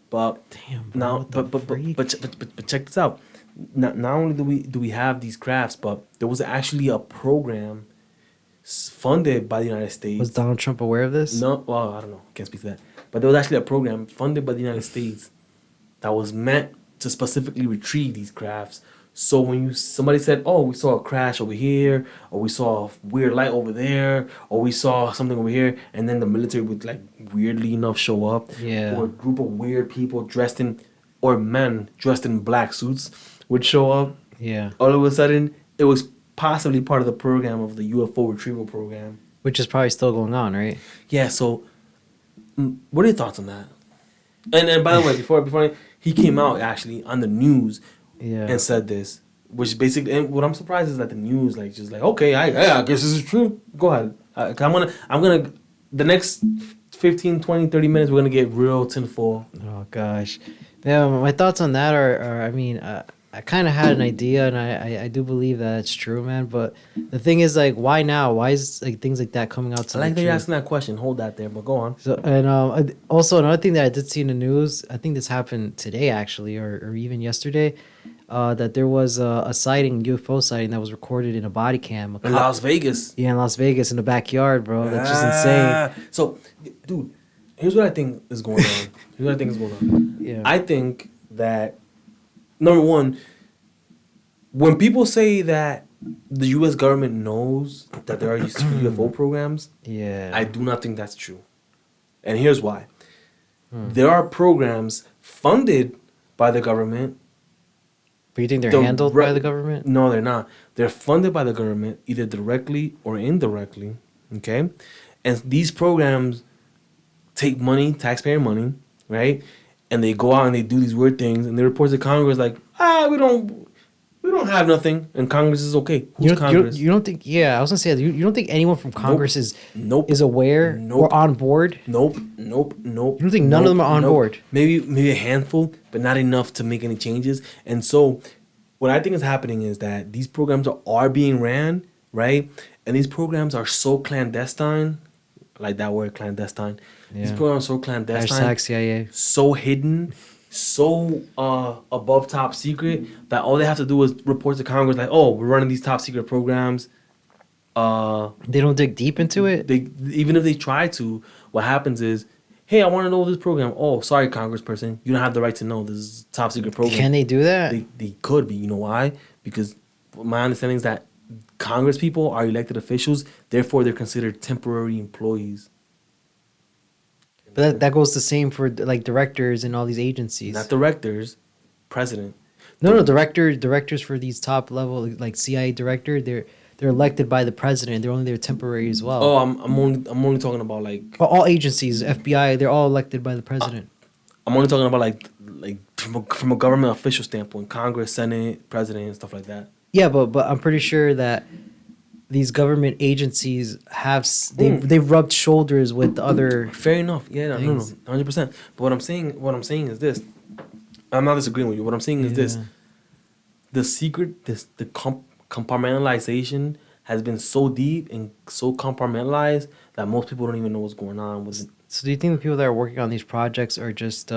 But Damn, bro, now, what the but check this out. Not only do we have these crafts, but there was actually a program funded by the United States. Was Donald Trump aware of this? No, well, I don't know. Can't speak to that. But there was actually a program funded by the United States that was meant to specifically retrieve these crafts. So when somebody said, "Oh, we saw a crash over here," or "We saw a weird light over there," or "We saw something over here," and then the military would like weirdly enough show up, Yeah. or a group of weird people or men dressed in black suits would show up. Yeah. All of a sudden, it was possibly part of the program of the UFO retrieval program. Which is probably still going on, right? Yeah. So, what are your thoughts on that? And by the way, before he came out actually on the news. Yeah. And said this, which basically, and what I'm surprised is that the news okay, I guess this is true. Go ahead. I'm gonna, the next 15, 20, 30 minutes, we're gonna get real tinfoil. Oh gosh, yeah. My thoughts on that are I mean, I kind of had an idea, and I do believe that it's true, man. But the thing is, like, why now? Why is like things like that coming out? I like that you're asking that question. Hold that there, but go on. So, and also another thing that I did see in the news, I think this happened today actually, or even yesterday, that there was a sighting, UFO sighting that was recorded in a body cam. In Las Vegas. Yeah, in Las Vegas, in the backyard, bro. That's just insane. So, dude, here's what I think is going on. Yeah. I think that, number one, when people say that the U.S. government knows that there are these UFO programs, Yeah. I do not think that's true. And here's why. There are programs funded by the government. But you think they're handled by the government? No, they're not. They're funded by the government, either directly or indirectly. Okay? And these programs take money, taxpayer money, right? And they go out and they do these weird things, and they report to Congress like, we don't We don't have nothing, and Congress is okay. Who's Congress? You don't think? Yeah, I was gonna say you don't think anyone from Congress Nope. is aware Nope. or on board? Nope. Nope. Nope. You don't think none of them are on board? Maybe a handful, but not enough to make any changes. And so, what I think is happening is that these programs are being ran, right? And these programs are so clandestine, like that word clandestine. These Yeah. programs are so clandestine, Hashtag CIA. so hidden, so above top secret that all they have to do is report to Congress like, oh, we're running these top secret programs. They don't dig deep into it. They even if they try to, what happens is, hey, I want to know this program. Oh, sorry, Congressperson, you don't have the right to know this is a top secret program. Can they do that? They could be. You know why? Because my understanding is that Congress people are elected officials, therefore they're considered temporary employees. But that goes the same for like directors and all these agencies. Not directors, president. No, directors for these top level like CIA director, they're elected by the president. They're only there temporary as well. Oh, I'm only talking about like But all agencies, FBI, they're all elected by the president. I'm only talking about like from a government official standpoint, Congress, Senate, president, and stuff like that. Yeah, but I'm pretty sure that these government agencies they've rubbed shoulders with the other. Fair enough. Yeah, no, things. 100%. But what I'm saying is this. I'm not disagreeing with you. What I'm saying is this: Yeah. the secret, compartmentalization has been so deep and so compartmentalized that most people don't even know what's going on with it. So do you think the people that are working on these projects are just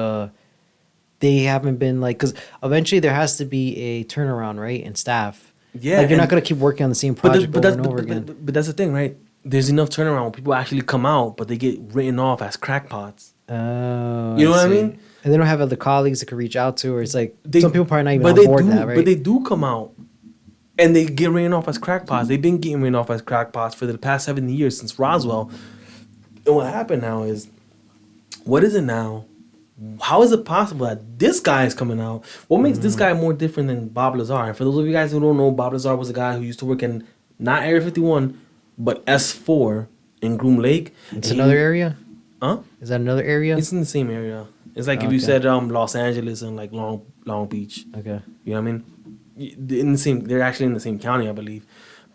they haven't been like, because eventually there has to be a turnaround, right, in staff. Yeah, Like you're not and- gonna keep working on the same project over and over again. But that's the thing, right? There's enough turnaround when people actually come out, but they get written off as crackpots. Oh, You know what I see. mean? And they don't have other colleagues that could reach out to, or it's like They- some people probably not even but on they board do, that, right? But they do come out, and they get written off as crackpots. They've been getting written off as crackpots for the past 70 years since Roswell. And what happened now is, what is it now? How is it possible that this guy is coming out? What makes this guy more different than Bob Lazar? And for those of you guys who don't know, Bob Lazar was a guy who used to work in not Area 51, but S4 in Groom Lake. It's And another area. Huh? Is that another area? It's in the same area. It's like if Okay. you said Los Angeles and like Long Beach. Okay. You know what I mean? In the same, they're actually in the same county, I believe.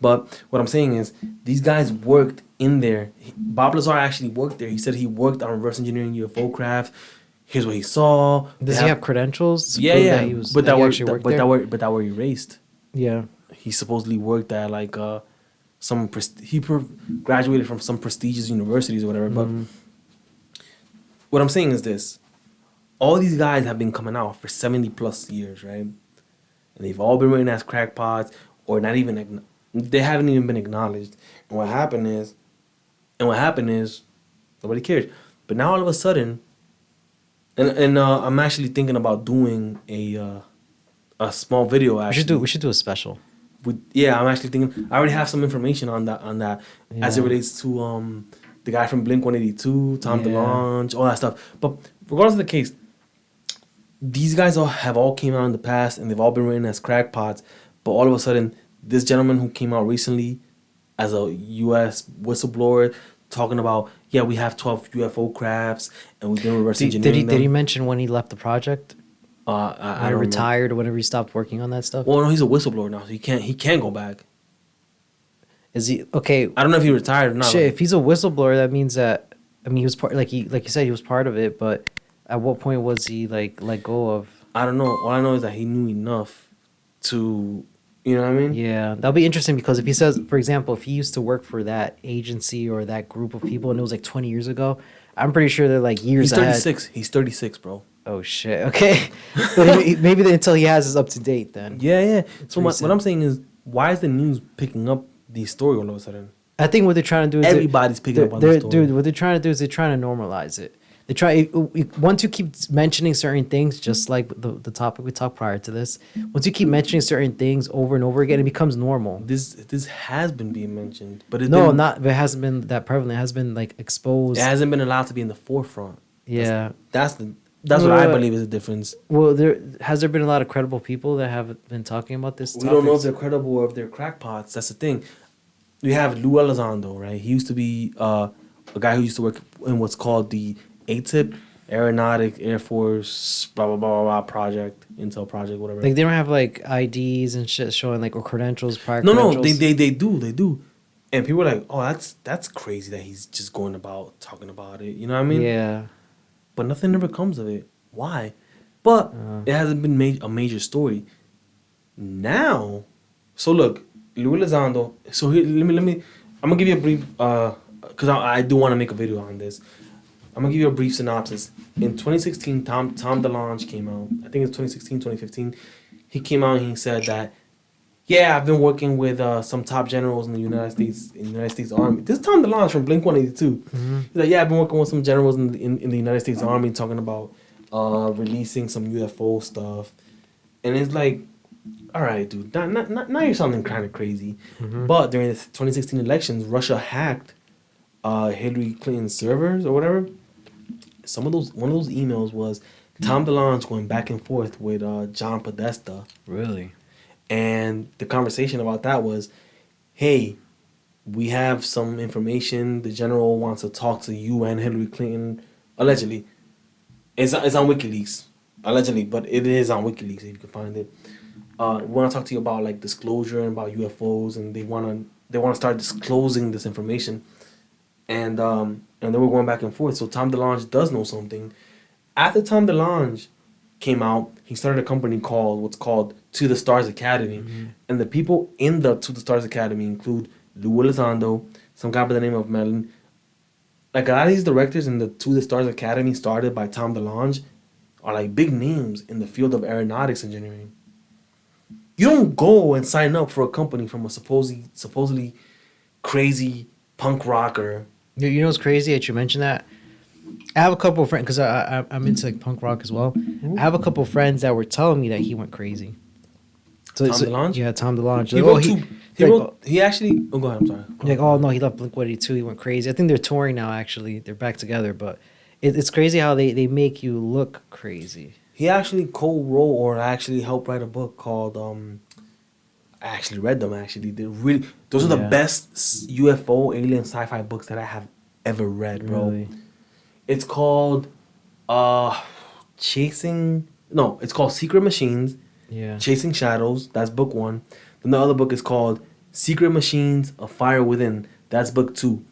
But what I'm saying is, these guys worked in there. Bob Lazar actually worked there. He said he worked on reverse engineering UFO craft. Here's what he saw. Does he have credentials? To Yeah, prove yeah. That he was, but that that he were actually worked but there? that were erased. Yeah. He supposedly worked at like some graduated from some prestigious universities or whatever. But what I'm saying is this: all these guys have been coming out for 70 plus years, right? And they've all been written as crackpots, or not even. They haven't even been acknowledged. And what happened is nobody cares. But now all of a sudden, and I'm actually thinking about doing a small video. Actually, We should do a special. I'm actually thinking. I already have some information on that as it Yeah. relates to the guy from Blink 182, Tom Yeah. DeLonge, all that stuff. But regardless of the case, these guys have all came out in the past and they've all been written as crackpots. But all of a sudden, this gentleman who came out recently as a U.S. whistleblower talking about, yeah, we have 12 UFO crafts and we've been reverse engineering Did he them. mention when he left the project? I When he don't remember. retired or whenever he stopped working on that stuff? Well, no, he's a whistleblower now, so he can't go back. Is he okay? I don't know if he retired or not. Shit, if he's a whistleblower, that means that he was part. Like you said, he was part of it. But at what point was he like let go of? I don't know. All I know is that he knew enough to, you know what I mean? Yeah, that'll be interesting because if he says, for example, if he used to work for that agency or that group of people and it was like 20 years ago, I'm pretty sure they're like years He's ahead. 36. He's 36, bro. Oh shit. Okay, but maybe until he has is up to date then. Yeah. So what recent. I'm saying is, why is the news picking up the story all of a sudden? I think what they're trying to do is Everybody's picking up on the story. Dude, what they're trying to do is they're trying to normalize it. They try once you keep mentioning certain things, just like the topic we talked prior to this. Once you keep mentioning certain things over and over again, it becomes normal. This has been being mentioned, but it No, didn't- not. It hasn't been that prevalent. It has been like exposed. It hasn't been allowed to be in the forefront. Yeah. That's what I Uh, believe is the difference. Well, has there been a lot of credible people that have been talking about this? We don't know if topics? they're credible or if they're crackpots. That's the thing. We have Lou Elizondo, right? He used to be a guy who used to work in what's called the ATIP, aeronautic, Air Force, blah blah blah blah, project, Intel project, whatever. Like they don't have like IDs and shit showing like or credentials, prior No, credentials. they do, and people are like, oh, that's crazy that he's just going about talking about it. You know what I mean? Yeah. But nothing ever comes of it. Why? But it hasn't been a major story. Now, so look, Louis Elizondo. So here, let me. I'm gonna give you a brief, because I do want to make a video on this. I'm gonna give you a brief synopsis. In 2016, Tom DeLonge came out. I think it's 2016, 2015. He came out and he said that, yeah, I've been working with some top generals in the United States Army. This is Tom DeLonge from Blink 182. He's like, yeah, I've been working with some generals in the United States Army talking about releasing some UFO stuff, and it's like, all right, dude, now you're sounding kind of crazy. But during the 2016 elections, Russia hacked Hillary Clinton's servers or whatever. One of those emails was Tom DeLonge going back and forth with John Podesta, Really? and the conversation about that was, hey, we have some information. The general wants to talk to you and Hillary Clinton, allegedly. It's on WikiLeaks, allegedly, but it is on WikiLeaks if you can find it. We want to talk to you about like disclosure and about UFOs, and they want to start disclosing this information, and they were going back and forth. So Tom DeLonge does know something. After Tom DeLonge came out, he started a company called To the Stars Academy, and the people in the To the Stars Academy include Lou Elizondo, some guy by the name of Melon. Like a lot of these directors in the To the Stars Academy started by Tom DeLonge are like big names in the field of aeronautics engineering. You don't go and sign up for a company from a supposedly crazy punk rocker. You know what's crazy that you mentioned that? I have a couple of friends because I'm into like punk rock as well. I have a couple of friends that were telling me that he went crazy. Tom DeLonge? Yeah, Tom DeLonge. He Like, wrote he actually. Oh, go ahead. I'm sorry. like, oh no, he left Blink-182. He went crazy. I think they're touring now. Actually, they're back together. But it's crazy how they make you look crazy. He actually co-wrote or actually helped write a book called I actually read them. Actually, those are the best UFO alien sci-fi books that I have ever read, bro. Really? It's called Chasing. No, it's called Secret Machines. Yeah. Chasing Shadows. That's book 1. Then the other book is called Secret Machines: A Fire Within. That's book 2.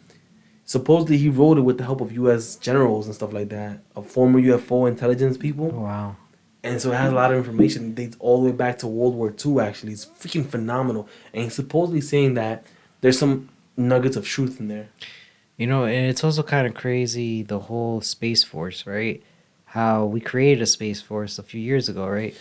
Supposedly he wrote it with the help of U.S. generals and stuff like that, of former UFO intelligence people. Oh, wow. And so it has a lot of information. It dates all the way back to World War II, actually. It's freaking phenomenal. And he's supposedly saying that there's some nuggets of truth in there. You know, and it's also kind of crazy, the whole Space Force, right? How we created a Space Force a few years ago, right?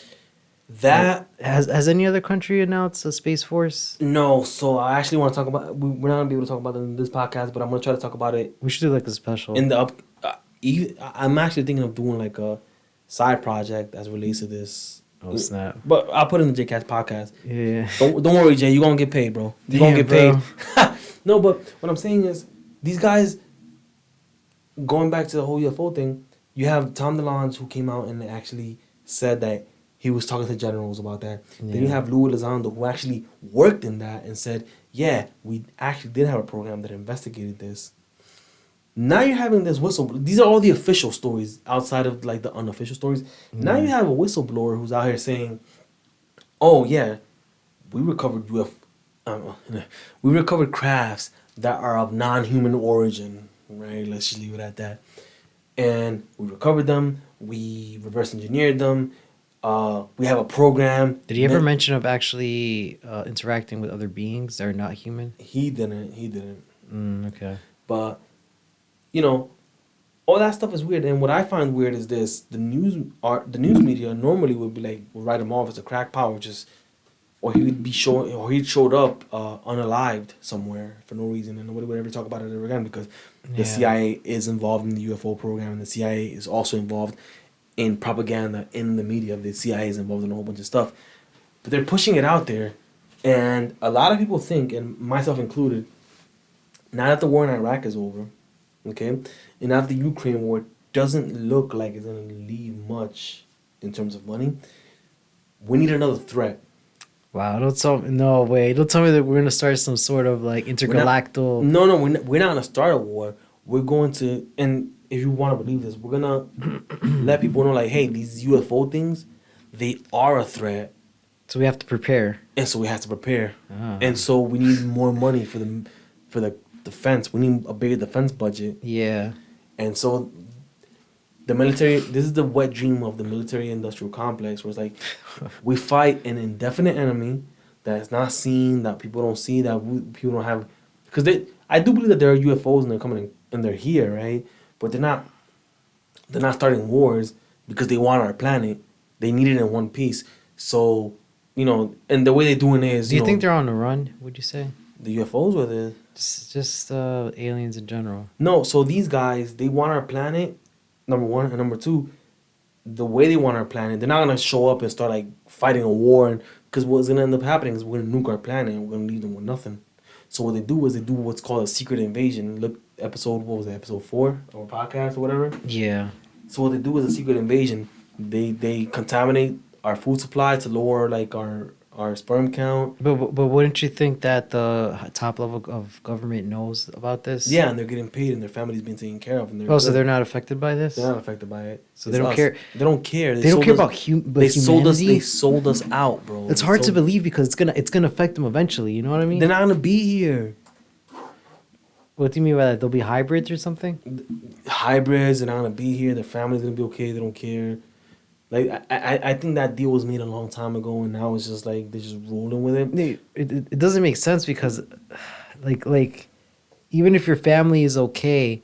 That... Has any other country announced a Space Force? No, so I actually want to talk about... We're not going to be able to talk about it in this podcast, but I'm going to try to talk about it... We should do like a special... In the up... I'm actually thinking of doing like a side project that's related to this. Oh, snap. But I'll put it in the Jaycast podcast. Yeah. Don't worry, Jay. You're going to get paid, bro. You're going to get paid. No, but what I'm saying is, these guys, going back to the whole UFO thing, you have Tom DeLonge who came out and actually said that he was talking to generals about that. Yeah. Then you have Lou Elizondo who actually worked in that and said, yeah, we actually did have a program that investigated this. Now you're having this whistleblower. These are all the official stories outside of like the unofficial stories. Now you have a whistleblower who's out here saying, "Oh yeah, we recovered we recovered crafts that are of non-human origin." Right? Let's just leave it at that. And we recovered them. We reverse engineered them. We have a program. Did he ever mention of actually interacting with other beings that are not human? He didn't. Okay. But you know, all that stuff is weird. And what I find weird is this: the news media normally would be like, would write him off as a crack power, or he showed up unalived somewhere for no reason, and nobody would ever talk about it ever again because the CIA is involved in the UFO program, and the CIA is also involved in propaganda in the media. The CIA is involved in a whole bunch of stuff, but they're pushing it out there, and a lot of people think, and myself included, now that the war in Iraq is over, okay, and now that the Ukraine war doesn't look like it's going to leave much in terms of money, we need another threat. Wow, don't tell me, no way. Don't tell me that we're going to start some sort of like intergalactic... No, we're not going to start a war. We're going to, and if you want to believe this, we're gonna let people know like, hey, these UFO things, they are a threat, So we have to prepare. and so we have to prepare, Ah. and so we need more money for the defense. We need a bigger defense budget, Yeah. and so the military. This is the wet dream of the military-industrial complex, where it's like we fight an indefinite enemy that is not seen, that people don't see, that people don't have, because they. I do believe that there are UFOs and they're coming and they're here, right? But they're not. They're not starting wars because they want our planet. They need it in one piece. So, and the way they're doing it is, Do you think they're on the run? Would you say? the UFOs or the Just aliens in general. no? So these guys, they want our planet. Number one, and number two, the way they want our planet, they're not gonna show up and start like fighting a war, and because what's gonna end up happening is we're gonna nuke our planet and we're gonna leave them with nothing. So what they do is they do what's called a secret invasion. Look, what was it, episode 4 of our podcast or whatever. Yeah. So what they do is a secret invasion. They contaminate our food supply to lower like our sperm count. But wouldn't you think that the top level of government knows about this? Yeah, and they're getting paid and their family's being taken care of. And they're Oh, so good. they're not affected by this? They're not affected by it. So It's they don't us. care. They don't care. They don't care sold about us- humanity. They sold us. They sold us out, bro. It's They hard to sold- believe because it's gonna affect them eventually. You know what I mean? They're not gonna be here. What do you mean by that? They'll be hybrids or something? Hybrids. They're not gonna be here. Their family's gonna be okay. They don't care. Like I think that deal was made a long time ago, and now it's just like they're just rolling with it. It doesn't make sense because, like, even if your family is okay,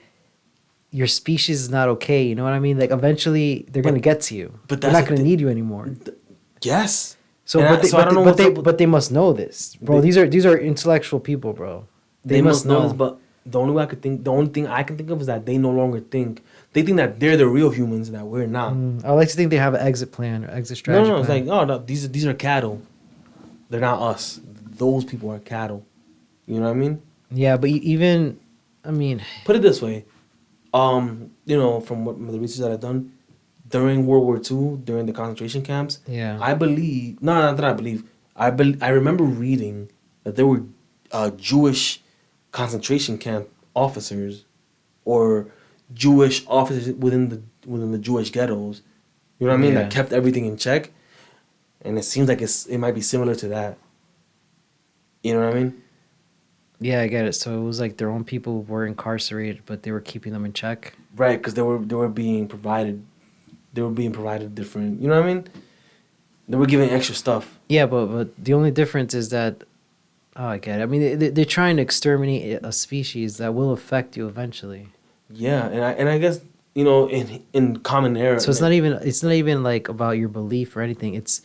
your species is not okay. You know what I mean? Like, eventually they're gonna get to you. but they're that's not the gonna thi- need you anymore. Yes. So, And but I- they, so I don't know but what's they, up with- but they must know this, bro. They- These are intellectual people, bro. They must know this, but the only thing I can think of is that they no longer think. They think that they're the real humans and that we're not. I would like to think they have an exit plan or exit strategy. No, it's plan. like, oh, no, these are cattle. They're not us. Those people are cattle. You know what I mean? Yeah, but even, I mean, Put it this way. From what the research that I've done, during World War II, during the concentration camps, yeah. I believe, no, not that I believe, I remember reading that there were Jewish concentration camp officers or Jewish officers within the Jewish ghettos. You know what I mean? Yeah. That kept everything in check. And it seems like it might be similar to that. You know what I mean? Yeah, I get it. So it was like their own people were incarcerated, but they were keeping them in check. Right, because they were being provided different. You know what I mean? They were giving extra stuff. Yeah, but the only difference is that, oh, I get it. I mean, they're trying to exterminate a species that will affect you eventually. Yeah, and I guess in common era. So it's not even like about your belief or anything. It's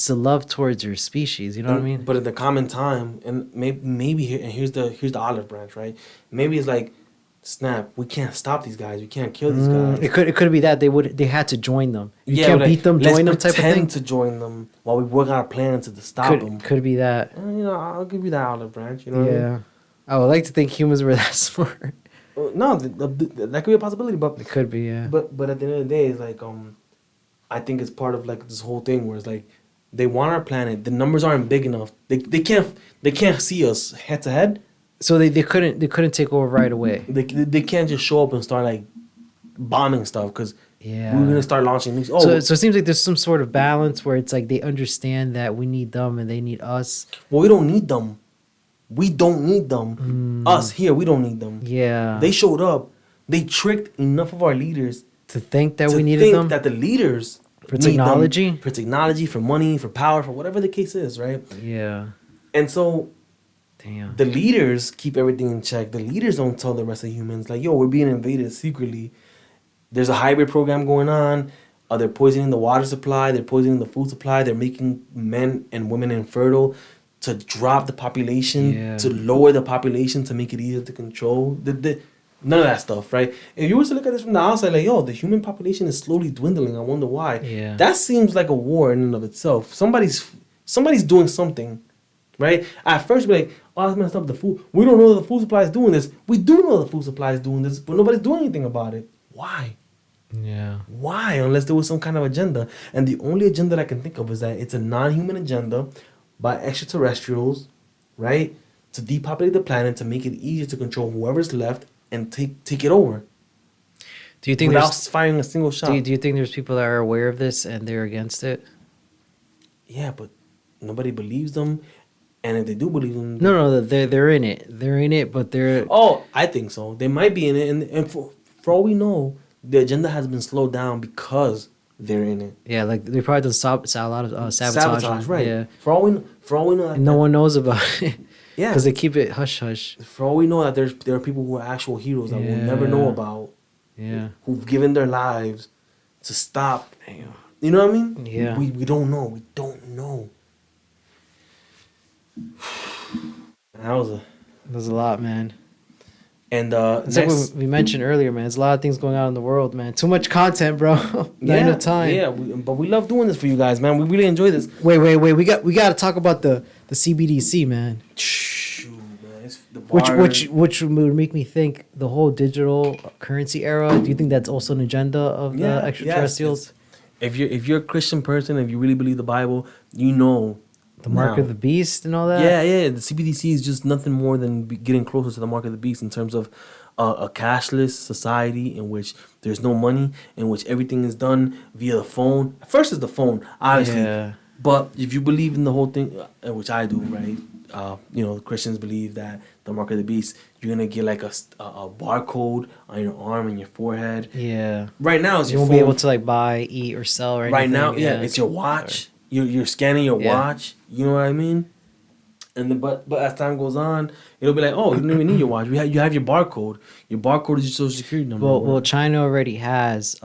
the love towards your species. You know what I mean? But at the common time, and maybe here, and here's the olive branch, right? Maybe it's like, snap, we can't stop these guys. We can't kill these guys. It could be that they had to join them. You can't like, beat them, let's join them type of thing. pretend to join them while we work out a plan to stop them. Could be that. And, I'll give you that olive branch. You know what I mean? Yeah, I would like to think humans were that smart. No, that could be a possibility, but It could be, yeah. But at the end of the day, it's like I think it's part of like this whole thing where it's like they want our planet. The numbers aren't big enough. They can't see us head to head. So they couldn't take over right away. They can't just show up and start like bombing stuff because Yeah. we're gonna start launching nukes. So it seems like there's some sort of balance where it's like they understand that we need them and they need us. well, we don't need them. We don't need them. Us here, we don't need them. Yeah. They showed up. They tricked enough of our leaders to think that to we needed think them that the leaders for need them technology. for technology, for money, for power, for whatever the case is, right? Yeah. And so Damn. the leaders keep everything in check. The leaders don't tell the rest of humans, like, yo, we're being invaded secretly. There's a hybrid program going on. They're poisoning the water supply. They're poisoning the food supply. They're making men and women infertile to drop the population, Yeah. to lower the population, to make it easier to control. None of that stuff, right? If you were to look at this from the outside, like, yo, the human population is slowly dwindling. I wonder why. Yeah. That seems like a war in and of itself. Somebody's doing something, right? At first, we're like, oh, that's messed up. The food. We don't know that the food supply is doing this. We do know the food supply is doing this, but nobody's doing anything about it. Why? Yeah. Why? Unless there was some kind of agenda. And the only agenda that I can think of is that it's a non-human agenda by extraterrestrials, right? To depopulate the planet, to make it easier to control whoever's left and take it over. Do you think without there's firing a single shot. do you think there's people that are aware of this and they're against it? Yeah, but nobody believes them, and if they do believe them, No, they're in it. They're in it, but they're I think so. They might be in it, and for all we know, the agenda has been slowed down because they're in it. yeah, like they probably done a lot of sabotage. Right? Yeah, For all we know, and no one knows about it. Yeah, because they keep it hush hush. For all we know, that there are people who are actual heroes that we'll never know about. Yeah, who've given their lives to stop. You know what I mean? Yeah. We don't know. We don't know. There's a lot, man. And it's like we mentioned earlier, man. There's a lot of things going on in the world, man. Too much content, bro. Not enough time. Yeah, but we love doing this for you guys, man. We really enjoy this. Wait. We got to talk about the CBDC, man. Shoot, man. It's the bar. Which would make me think the whole digital currency era. Do you think that's also an agenda of the extraterrestrials? If you're a Christian person, if you really believe the Bible, you know. The mark of the beast and all that? Yeah. The CBDC is just nothing more than getting closer to the mark of the beast in terms of a cashless society in which there's no money, in which everything is done via the phone. First is the phone, obviously. Yeah. But if you believe in the whole thing, which I do, right? Christians believe that the mark of the beast, you're going to get like a barcode on your arm and your forehead. Yeah. Right now, it's you won't be able to like buy, eat, or sell or anything. Right now, it's your watch. You're scanning your watch. You know what I mean? And then, but as time goes on, it'll be like, oh, you don't even need your watch. You have your barcode. Your barcode is your social security number. Well, China already has.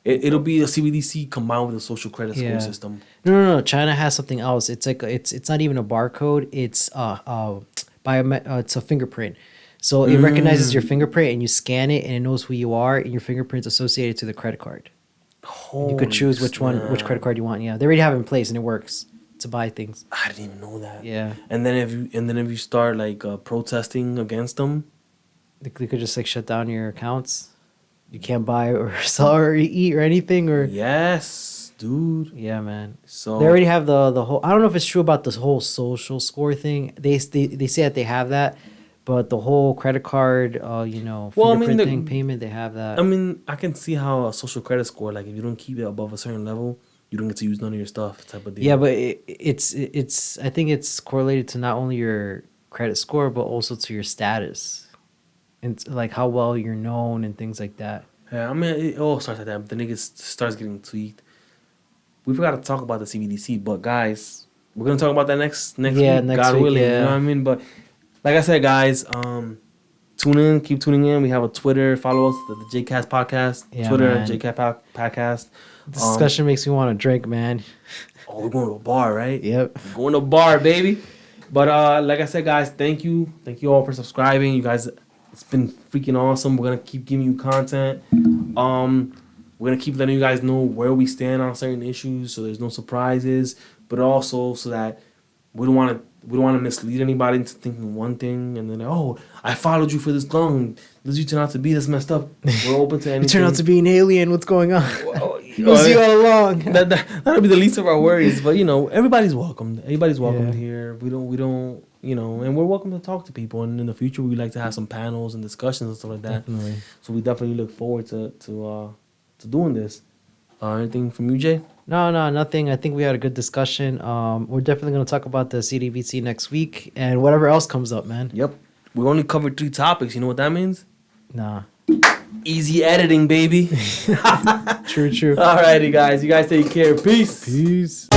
It'll be a CBDC combined with a social credit score system. No. China has something else. It's like it's not even a barcode. It's it's a fingerprint. So it recognizes your fingerprint and you scan it and it knows who you are and your fingerprint's associated to the credit card. You could choose which credit card you want. Yeah, they already have it in place and it works to buy things. I didn't even know that. Yeah. And then if you start like protesting against them, they could just like shut down your accounts. You can't buy or sell or eat or anything or. Yes, dude. Yeah, man. So they already have the whole. I don't know if it's true about this whole social score thing. They say that they have that. But the whole credit card, fingerprinting, payment, they have that. I mean, I can see how a social credit score, like if you don't keep it above a certain level, you don't get to use none of your stuff, type of deal. Yeah, but it's I think it's correlated to not only your credit score, but also to your status. And like how well you're known and things like that. Yeah, I mean, it all starts like that, but then it starts getting tweaked. We forgot to talk about the CBDC, but guys, we're going to talk about that next week, God willing, you know what I mean? But like I said, guys, keep tuning in. We have a Twitter. Follow us, the Jaycast podcast. Yeah, Twitter, man. Jaycast podcast. This discussion makes me want to drink, man. Oh, we're going to a bar, right? Yep. We're going to a bar, baby. But like I said, guys, thank you. Thank you all for subscribing. You guys, it's been freaking awesome. We're going to keep giving you content. We're going to keep letting you guys know where we stand on certain issues so there's no surprises. But also so that we don't want to mislead anybody into thinking one thing and then, oh, I followed you for this long. This you turn out to be this messed up. We're open to anything. You turn out to be an alien. What's going on? We'll see you all along. That'll be the least of our worries. But, everybody's welcome. Everybody's welcome here. We don't, and we're welcome to talk to people. And in the future, we'd like to have some panels and discussions and stuff like that. Definitely. So we definitely look forward to doing this. Anything from you, Jay? No, nothing. I think we had a good discussion. We're definitely going to talk about the CDBC next week and whatever else comes up, man. Yep. We only covered 3 topics. You know what that means? Nah. Easy editing, baby. True. Alrighty, guys. You guys take care. Peace. Peace.